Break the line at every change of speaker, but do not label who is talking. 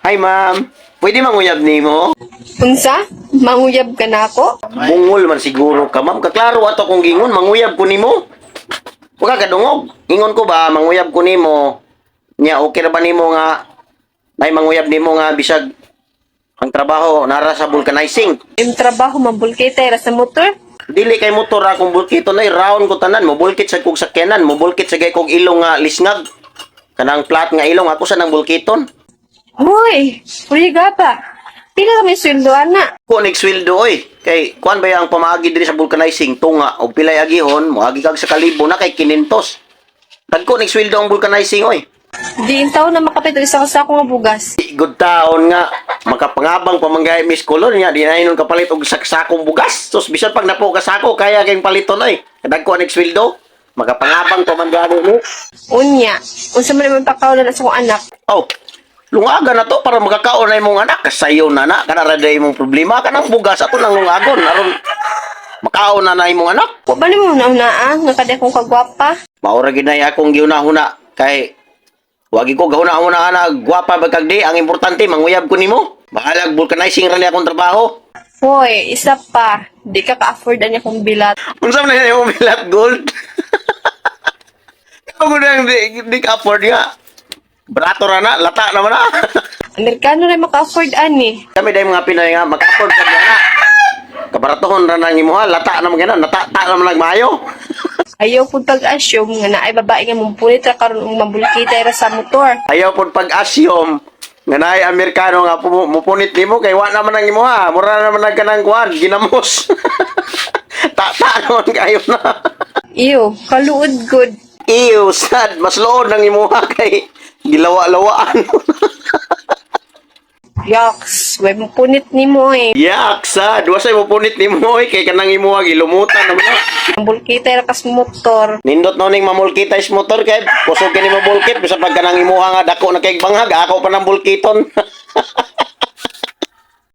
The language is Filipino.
Hi, ma'am. Pwede manguyab nimo?
Unsa? Manguyab ka na ako?
Bungol man siguro ka, ma'am. Kaklaro ato kung gingon, manguyab ko nimo. Huwag ka kadungog. Ingon ko ba, manguyab ko nimo. Nya, okay na ba nimo nga, may manguyab nimo nga, bisag, ang trabaho, nara sa vulcanizing.
Yung trabaho, mabulkita ra sa motor.
Dili kay motor akong bulkito na, round ko tanan, mobulkit sa kog sakyanan, mobulkit sa gay kog ilong nga lisngag. Kanang plat nga ilong, ako sa nang bulkiton.
Hoy, kuriga pa. Pila kami sweldo, ana.
Ko nagsweldo oy. Kay kuan ba ang pamaagi diri sa vulcanizing tunga o pilay agihon, moagi kag sa kalibo na kay 500. Dagko nagsweldo ang vulcanizing oy.
Di in taon na makapit og isa ka sako nga bugas.
Good taon nga makapangabang pamanggay Miss Color nya di na inon kapalit og saksakong bugas. Sus bisan pag napo ka sako kaya kayong paliton oy. Dagko nagsweldo, makapangabang pamanggay mo.
Unya, unsa man naman pakaulan sa akong anak.
Oh, lungagan na to para magkakaon na imong anak. Kasayo na na, kanaraday imong problema. Kanang bugas ato nang lungagon. Aron, makaon na imong anak.
Wa ba nimo nauna nga kada kong kagwapa?
Maura ginay akong giuna-huna. Kay, wagi ko gahuna-huna na gwapa bagkagdi. Ang importante, manguyab ko nimo. Bahalag vulcanizing rally akong trabaho.
Hoy, isa pa. Di ka ka-afford ani akong bilat.
Unsa man na imong bilat gold? Ako nang di ka afford nga. Brato ra na, lata naman na.
Amerikano na maka-afford ani.
Kami dahil mga Pinoy nga, mag-afford ka na. Kabaratohon ra nang imo ha, lata naman gina, natata naman nagmayo.
Ayaw pud pag-assume nga naay babae nga mumpulit ra karon og mabulkita ra sa motor.
Ayaw pod pag-asyom nga naay Amerikano nga mupunit nimo kay wa naman ang imo ha. Mura naman nagkanang kuan, ginamos. Tata naman kayo na.
Iyo, kaluod good.
Ew, sad. Mas lood ng imo ha kay gilawa-lawaan.
Yaks, way punit nimo eh.
Yak, sad. Wasay mupunit nimo kay kanang imo ha gilumutan naman na.
Mabulkita ra kas motor.
Nindot no ning mamulkita is motor kay kusog kini mabulkit bisa pag kanang imo nga dako na kay banghag ako pa nang bulkiton.